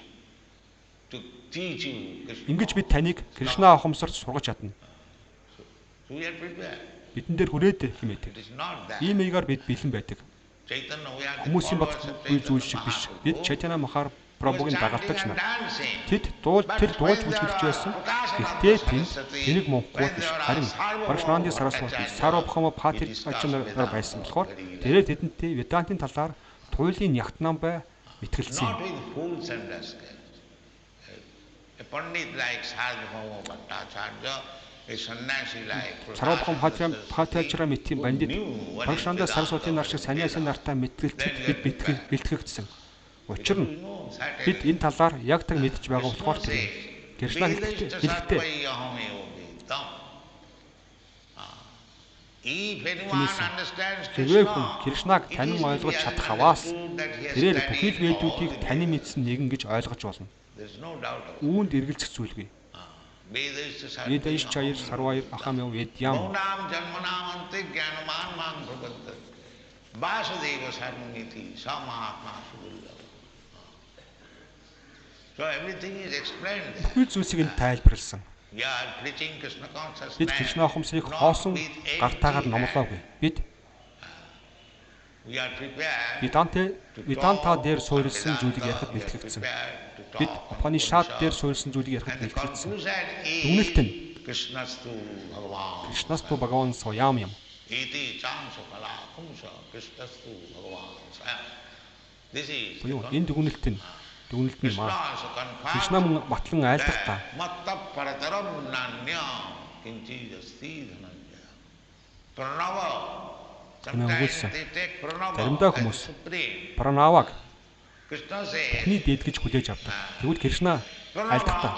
Speaker 1: Ингэж бид таныг Кришна ухамсарт сургаж чадна. Бидэн дээр хүрээд хэмээдэг. Ийм маягаар бид бэлэн байдаг. Хүмүүсийн бодохгүй зүйл шиг биш. Бид Чайтана Махапрабхугийн дагалдагч нар. Тэр дуулж бүжиглэж байсан. Гэхдээ тэнийг монголчууд биш. Харин Пракшананд Сарасвати, Сарвабхаума Патирачнаар байсан болохоор тэрээр тэдэнтэй Ведантын талаар туйлын ягтнам бай итгэлцсэн юм. Сарвабхаум Патирачра мэтийн бандит Пракшананд Сарасвати нар шиг саньяасын нартай мэтгэлцэд бид бэлтгэгдсэн. Учир нь бид энэ талаар яг тэг мэдж байгаа болохоор тэр Кришна хэлэхдээ хэрвээ хүн Кришнаг танин ойлгож чадах аваас тэрээр бүхий л ведүүдийг танин мэдсэн нэгэн гэж ойлгож болно. Үүнд эргэлзэх зүйлгүй. Ведаиш чаяр сарваяр ахам ведям. Бүхий зүйлсийг нь тайлбарласан. Бид Кришна ухамсарыг хоосон гартаагаар номлоогүй. Бид Веданта дээр суурилсан зүйлийг ярихад бэлтгэгдсэн. Бид Упанишад дээр суурилсан зүйлийг ярихад бэлтгэгдсэн. Дүгнэлт нь Кришнасту Бхагаван Соям юм. Буюу энэ дүгнэлт нь маа. Кришна мөн батлан айлдах та. Заримдаа хүмүүс Пранаваг Эхний дээд гэж хүлээж авдаг. Тэгвэл Кришна айлдах та.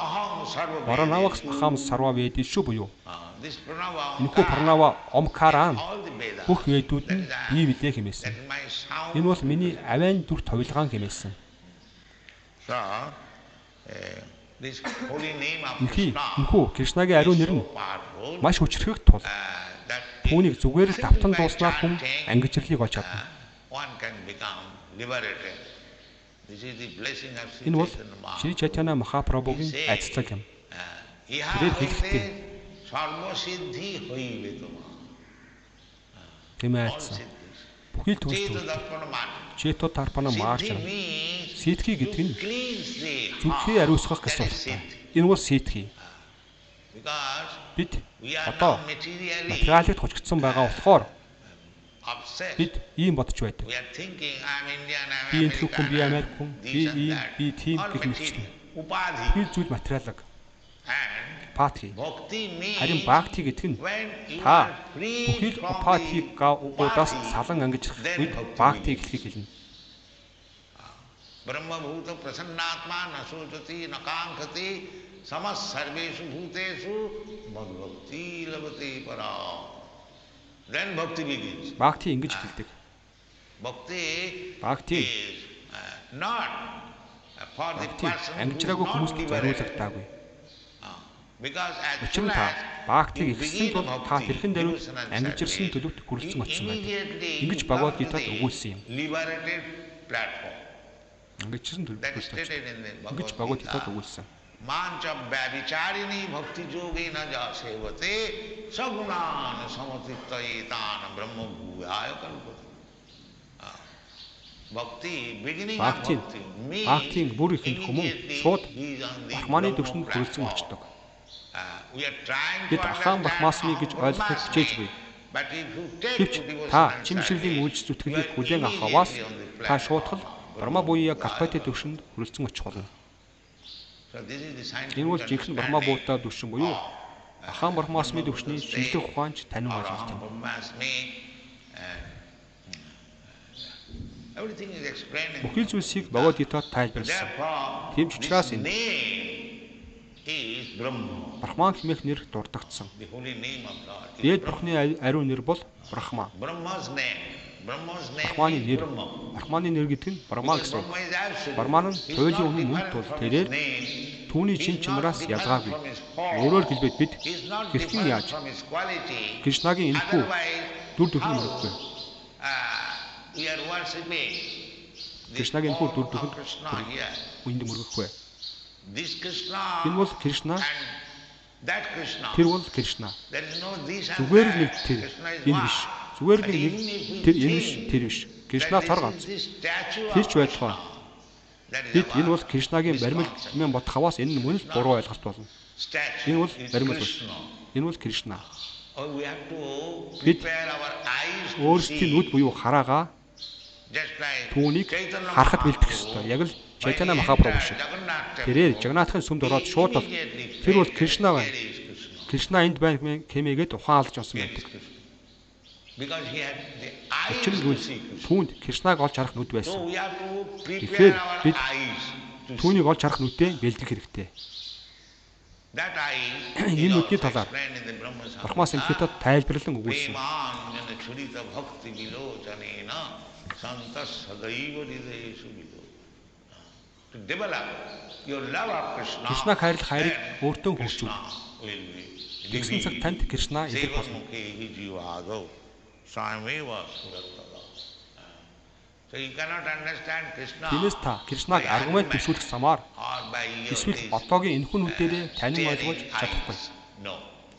Speaker 1: Пранаваг Ахам Сарва Веди шүү буюу. Энэхүү Пранава Омкаран бүх ведүүд нь бие билээ хэмээсэн. Энэ бол миний авайн дүр товилгаан хэмээсэн. Энэхүү Кришнагийн ариун нэр нь маш хүчрхэг тул түүнийг зүгээр л давтан дууснаар хүн ангижрлыг олж чадна. Энэ бол Шри Чайтана Махапрабхугийн айцлаг юм. Тэрээр хэлэхдээ тийм айцсан. Бүхий төгсдөг. Чето тарпана марч. Ситхи гэдэг нь зүрхээ ариусгах гэсэн утгатай. Энэ бол ситхи. Бид одоо материалд хожигдсон байгаа болохоор бид ийм бодож байдаг. Би энэ хүн, би Америк хүн, би ийм, би тийм гэх мэтчлэн. Би зүйл материалаг. упати.
Speaker 3: Bhakti
Speaker 1: Харин
Speaker 3: means
Speaker 1: бхакти гэдэг нь
Speaker 3: when you
Speaker 1: та
Speaker 3: are free
Speaker 1: бүхий л
Speaker 3: from
Speaker 1: упатиг
Speaker 3: the
Speaker 1: угуудаас
Speaker 3: upati,
Speaker 1: салан ангижрах
Speaker 3: then
Speaker 1: үед
Speaker 3: bhakti
Speaker 1: бхакти
Speaker 3: begins.
Speaker 1: эхлэхийг хэлнэ.
Speaker 3: Brahma bhuta prasannatma nasojati nakankhati samas sarveshu bhuteshu madhvakti labati para. Then bhakti begins.
Speaker 1: Бхакти ингэж хэлдэг.
Speaker 3: Bhakti is not for the person who is
Speaker 1: ангижраагүй
Speaker 3: not
Speaker 1: хүмүүст
Speaker 3: liberated.
Speaker 1: зориулагдаагүй.
Speaker 3: Because as
Speaker 1: Учир
Speaker 3: soon
Speaker 1: нь та
Speaker 3: as
Speaker 1: бхактиг
Speaker 3: you
Speaker 1: эхлэсэн
Speaker 3: begin
Speaker 1: тул та
Speaker 3: bhakti,
Speaker 1: тэрхэн даруйд
Speaker 3: devotion and
Speaker 1: ангижирсан
Speaker 3: service,
Speaker 1: төлөвт хүрэлцэн
Speaker 3: you
Speaker 1: очсон байдаг.
Speaker 3: immediately
Speaker 1: Ингэж
Speaker 3: come
Speaker 1: Бхагавад
Speaker 3: to
Speaker 1: Гитад
Speaker 3: the
Speaker 1: өгүүлсэн юм.
Speaker 3: liberated platform.
Speaker 1: Ангижирсан төлөвт
Speaker 3: That is
Speaker 1: хүрэлцэн очсон.
Speaker 3: stated in the
Speaker 1: Ингэж
Speaker 3: Bhagavad
Speaker 1: Бхагавад Гитад
Speaker 3: Gita.
Speaker 1: өгүүлсэн.
Speaker 3: Mancha vyavicharini bhakti yogena jasevate sagunana samatittayetana brahma bhuvaya kalpate. Bhakti, beginning of
Speaker 1: Бхактийн
Speaker 3: bhakti means
Speaker 1: бхактийн бүр ихэнд хүмүүн
Speaker 3: immediately
Speaker 1: шууд
Speaker 3: he is on the
Speaker 1: Брахманы
Speaker 3: Brahma
Speaker 1: төвшөнд хүрэлцэн
Speaker 3: platform.
Speaker 1: очдог.
Speaker 3: We are trying to
Speaker 1: Бид ахаан Брахмасмы гэж
Speaker 3: understand
Speaker 1: ойлгохыг хичээжгүй.
Speaker 3: but if you take
Speaker 1: Гэвч
Speaker 3: to devotion
Speaker 1: та
Speaker 3: and
Speaker 1: чимширлийн
Speaker 3: service,
Speaker 1: үйлч
Speaker 3: you
Speaker 1: зүтгэлийг
Speaker 3: are
Speaker 1: хүлээн авахаас
Speaker 3: immediately on the
Speaker 1: та
Speaker 3: platform.
Speaker 1: шуудхал Брахма буюу яг Галпати төвшөнд хүрэлцэн очих болно.
Speaker 3: So this is the scientific
Speaker 1: Энэ бол жинхэнэ Брахма
Speaker 3: understanding
Speaker 1: буутай төвшин буюу ахаан Брахмасмы төвшний шинжлэх ухаанч танин
Speaker 3: or
Speaker 1: ойлголт юм.
Speaker 3: Brahmasmi. Everything is explained in
Speaker 1: Бүхий зүйлсийг Бхагавад Гитад тайлбарласан.
Speaker 3: Therefore,
Speaker 1: Тийм ч учраас
Speaker 3: this
Speaker 1: энэ
Speaker 3: name is Brahma.
Speaker 1: Брахман хэмээх нэр дурддагдсан.
Speaker 3: The holy name of God is
Speaker 1: Дээд
Speaker 3: Brahma.
Speaker 1: Бурхны ариун нэр бол Брахма.
Speaker 3: Brahma's name. Brahma's
Speaker 1: Брахманы
Speaker 3: name is
Speaker 1: нэр,
Speaker 3: Brahma.
Speaker 1: Брахманы нэр гэдэг нь Брахма
Speaker 3: Because
Speaker 1: гэсэн.
Speaker 3: Brahma is absolute.
Speaker 1: Брахман нь
Speaker 3: He's
Speaker 1: туйлын
Speaker 3: not
Speaker 1: өмнө мөн
Speaker 3: different
Speaker 1: тул
Speaker 3: from
Speaker 1: тэрээр
Speaker 3: his name.
Speaker 1: түүний чин
Speaker 3: He's not
Speaker 1: чимраас
Speaker 3: different
Speaker 1: ялгаагүй.
Speaker 3: from his form.
Speaker 1: Өөрөөр хэлбэл бид
Speaker 3: He's not
Speaker 1: хэрхэн
Speaker 3: different
Speaker 1: яаж
Speaker 3: from his quality.
Speaker 1: Кришнагийн энэхүү
Speaker 3: Otherwise,
Speaker 1: дүр төрхийг
Speaker 3: how,
Speaker 1: мөрөхгүй.
Speaker 3: we are worshipping this
Speaker 1: Кришнагийн энэхүү дүр
Speaker 3: form of
Speaker 1: төрхөнд
Speaker 3: Krishna here.
Speaker 1: үнд мөрөхгүй.
Speaker 3: This Krishna
Speaker 1: Энэ бол Кришна,
Speaker 3: and that Krishna.
Speaker 1: тэр бол Кришна.
Speaker 3: There is no this and
Speaker 1: Зүгээр л нэг
Speaker 3: that.
Speaker 1: тэр,
Speaker 3: Krishna is
Speaker 1: энэ
Speaker 3: one.
Speaker 1: биш. Зүгээр л
Speaker 3: But
Speaker 1: нэг
Speaker 3: even if we
Speaker 1: тэр энэ биш,
Speaker 3: think
Speaker 1: тэр биш. Кришна
Speaker 3: that
Speaker 1: тар
Speaker 3: this
Speaker 1: ганц.
Speaker 3: is the statue
Speaker 1: Тэр
Speaker 3: of
Speaker 1: ч байтугай.
Speaker 3: Krishna, that is
Speaker 1: Бид
Speaker 3: our
Speaker 1: энэ бол Кришнагийн баримл
Speaker 3: misconception.
Speaker 1: хэмээн бодохоос энэ нь мөн л буруу ойлголт болно.
Speaker 3: Statue
Speaker 1: Энэ бол
Speaker 3: is
Speaker 1: баримл биш.
Speaker 3: Krishna.
Speaker 1: Энэ бол Кришна.
Speaker 3: Oh, we have to
Speaker 1: Бид
Speaker 3: prepare our eyes to
Speaker 1: Өөрсдийн нүд
Speaker 3: see.
Speaker 1: буюу хараагаа
Speaker 3: Just like
Speaker 1: түүнийг
Speaker 3: Chaitanya
Speaker 1: харахад бэлдэх
Speaker 3: Mahaprabhu,
Speaker 1: ёстой. Яг л
Speaker 3: when
Speaker 1: Чайтана
Speaker 3: he
Speaker 1: Махапрабху
Speaker 3: entered
Speaker 1: шиг.
Speaker 3: Jagannath temple,
Speaker 1: Тэрээр Жагнаатхын сүмд ороод шууд бол
Speaker 3: immediately
Speaker 1: тэр бол
Speaker 3: felt
Speaker 1: Кришна
Speaker 3: that
Speaker 1: байна.
Speaker 3: there is Krishna.
Speaker 1: Кришна энд байна хэмээгээд ухаан алж онсон
Speaker 3: There is
Speaker 1: байдаг.
Speaker 3: Krishna. Because he had the eyes
Speaker 1: Учир нь
Speaker 3: to
Speaker 1: юу
Speaker 3: see Krishna.
Speaker 1: түүнд Кришнаг олж харах нүд
Speaker 3: So
Speaker 1: байсан.
Speaker 3: we have to
Speaker 1: Тэгэхээр
Speaker 3: prepare our
Speaker 1: бид
Speaker 3: eyes to see.
Speaker 1: Түүнийг олж харах нүдээ бэлдэх хэрэгтэй.
Speaker 3: That eye
Speaker 1: Энэ
Speaker 3: is
Speaker 1: нүдний
Speaker 3: also
Speaker 1: талаар
Speaker 3: explained in the Brahma Samhita.
Speaker 1: Брахмас Санхитад тайлбарлан өгүүлсэн.
Speaker 3: Premanjana churita bhakti vilochanena santas sadaiva hridayeshu vido. To develop your love of Krishna,
Speaker 1: Кришнаг хайрлах хайрыг
Speaker 3: then
Speaker 1: өөртөө
Speaker 3: Krishna
Speaker 1: хөгжүүл.
Speaker 3: will be
Speaker 1: Тэгсэн цаг танд Кришна илэрх болно.
Speaker 3: Sevanmukhehi jivado sameva surattada. So you cannot understand Krishna
Speaker 1: Тиймээс та Кришнаг аргумент төсөөлөх замаар
Speaker 3: or by your
Speaker 1: эсвэл
Speaker 3: this
Speaker 1: одоогийн энэхүү нүдээрээ танин
Speaker 3: staring
Speaker 1: ойлгож чадахгүй.
Speaker 3: eyes. No.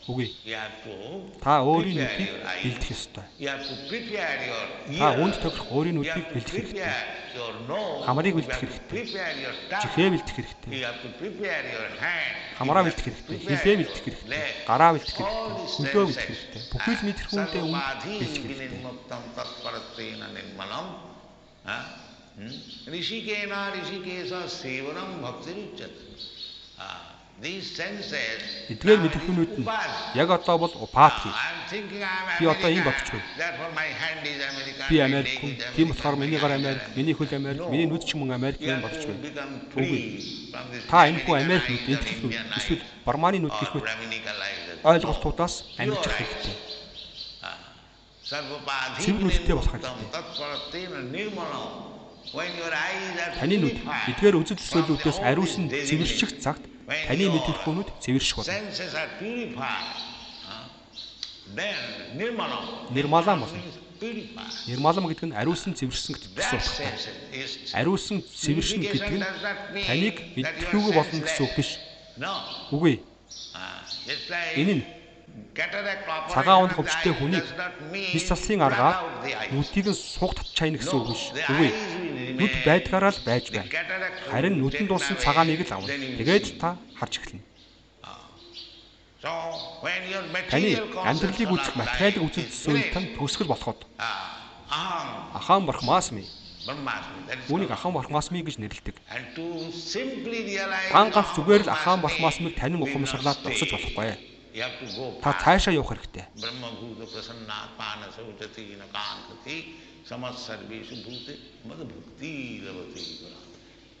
Speaker 1: Үгүй.
Speaker 3: You have to
Speaker 1: Та өөрийн
Speaker 3: prepare
Speaker 1: нүдийг
Speaker 3: your eyes.
Speaker 1: бэлдэх ёстой.
Speaker 3: You have to prepare your
Speaker 1: Та
Speaker 3: ears.
Speaker 1: үүнд тохирох өөрийн
Speaker 3: You
Speaker 1: нүдийг
Speaker 3: have to
Speaker 1: бэлдэх хэрэгтэй.
Speaker 3: prepare your nose.
Speaker 1: Хамрыг
Speaker 3: You
Speaker 1: бэлдэх
Speaker 3: have to
Speaker 1: хэрэгтэй.
Speaker 3: prepare your tongue.
Speaker 1: Чихээ бэлдэх хэрэгтэй.
Speaker 3: You have to prepare your hand.
Speaker 1: Хамраа
Speaker 3: You have
Speaker 1: бэлдэх
Speaker 3: to
Speaker 1: хэрэгтэй.
Speaker 3: prepare
Speaker 1: Хилээ
Speaker 3: your
Speaker 1: бэлдэх хэрэгтэй.
Speaker 3: leg.
Speaker 1: Гараа бэлдэх
Speaker 3: All
Speaker 1: хэрэгтэй.
Speaker 3: these
Speaker 1: Хөлөө
Speaker 3: senses.
Speaker 1: бэлдэх хэрэгтэй. Бүхэл мэдрэхүүнтэй үнд
Speaker 3: Sarvabadhi
Speaker 1: бэлдэх хэрэгтэй.
Speaker 3: vinimuttam tatparatena nirmalam. Rishikena rishikesa sevanam bhaktiruchyate. These senses.
Speaker 1: Эдгээр мэдрэхүүнүүд нь яг одоо бол упаатхи.
Speaker 3: I'm thinking I'm
Speaker 1: Би одоо ийм
Speaker 3: American.
Speaker 1: бодож байна.
Speaker 3: Therefore my hand is American.
Speaker 1: Би
Speaker 3: my
Speaker 1: Америк
Speaker 3: leg
Speaker 1: хүн.
Speaker 3: is
Speaker 1: Тийм
Speaker 3: American,
Speaker 1: болохоор миний гар
Speaker 3: my
Speaker 1: Америк,
Speaker 3: hand is
Speaker 1: миний хөл Америк,
Speaker 3: No.
Speaker 1: миний нүд ч мөн Америк
Speaker 3: You
Speaker 1: юм
Speaker 3: have
Speaker 1: бодож
Speaker 3: to
Speaker 1: байна.
Speaker 3: become
Speaker 1: Үгүй.
Speaker 3: free from this
Speaker 1: Та энэхүү Америк нүд,
Speaker 3: American
Speaker 1: энтгэх
Speaker 3: eyes
Speaker 1: нүд,
Speaker 3: or Indian
Speaker 1: эсвэл
Speaker 3: eyes
Speaker 1: Барманы нүд
Speaker 3: or
Speaker 1: гэх мэт
Speaker 3: Brahminical eyes.
Speaker 1: ойлголтуудаас
Speaker 3: Pure
Speaker 1: амьдчих
Speaker 3: eyes.
Speaker 1: хэрэгтэй.
Speaker 3: Sarvabadhi
Speaker 1: Цэвэр нүдтэй болох
Speaker 3: vinimuttam
Speaker 1: хэрэгтэй.
Speaker 3: tatparatena nirmalam. When your eyes are
Speaker 1: Таны нүд
Speaker 3: purified
Speaker 1: эдгээр үзэл төсөөллүүдээс
Speaker 3: from the
Speaker 1: ариусан
Speaker 3: holy
Speaker 1: цэвэрших цагт таны мэдрэхүүнүүд цэвэрших болно.
Speaker 3: senses are purified. Then nirmalam.
Speaker 1: Нирмалам болно.
Speaker 3: Means purified.
Speaker 1: Нирмалам гэдэг нь ариусан цэвэрсэн гэдэг
Speaker 3: That
Speaker 1: утгатай.
Speaker 3: sense is
Speaker 1: Ариусан цэвэршин гэдэг нь таныг мэдрэхүүгөө болно гэсэн үг биш.
Speaker 3: no.
Speaker 1: Үгүй.
Speaker 3: Just like
Speaker 1: Энэ нь
Speaker 3: cataract operation
Speaker 1: цагаан
Speaker 3: of
Speaker 1: унд
Speaker 3: the
Speaker 1: хөвчтэй
Speaker 3: eye
Speaker 1: хүнийг
Speaker 3: does not mean
Speaker 1: бис цаслын
Speaker 3: plug
Speaker 1: аргаар
Speaker 3: out the eyes.
Speaker 1: нүдийг нь суух татчаана гэсэн үг биш.
Speaker 3: The
Speaker 1: Үгүй.
Speaker 3: eyes will remain.
Speaker 1: Нүд байдгаараа л байж
Speaker 3: The
Speaker 1: байна.
Speaker 3: cataract will
Speaker 1: Харин
Speaker 3: be
Speaker 1: нүдэнд
Speaker 3: taken
Speaker 1: дуусан
Speaker 3: away,
Speaker 1: цагааныг л авна.
Speaker 3: then you will
Speaker 1: Тэгээд
Speaker 3: see.
Speaker 1: та харж эхэлнэ.
Speaker 3: So when your
Speaker 1: Таны
Speaker 3: material
Speaker 1: амьдралыг үзэх материалын үзэл төсөөлөл тань төгсгөл болоход
Speaker 3: aham
Speaker 1: ахаан Брахмасми
Speaker 3: Brahmasmi. That is
Speaker 1: Үүнийг
Speaker 3: called.
Speaker 1: Ахаан Брахмасми гэж нэрлэдэг.
Speaker 3: And to simply realize
Speaker 1: Дан ганц зүгээр л Ахаан Брахмасмиг танин ухамсарлаад тусаж болохгүй.
Speaker 3: you have to go
Speaker 1: Та цаашаа явах хэрэгтэй.
Speaker 3: Brahma Bhuta Prasannat Panasa Ujati Nakantati Samat Sarvesu Bhute Mad Bhakti Lavati.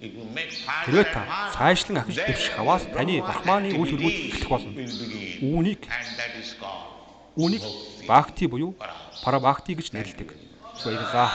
Speaker 3: If you make fast
Speaker 1: Хэрвээ та цаашлан ахиж дэвших хаваас таны Брахманы үйл хэргүүд эхлэх болно. Үүнийг Бхакти буюу Парабхакти гэж нэрлэдэг. Баярлалаа.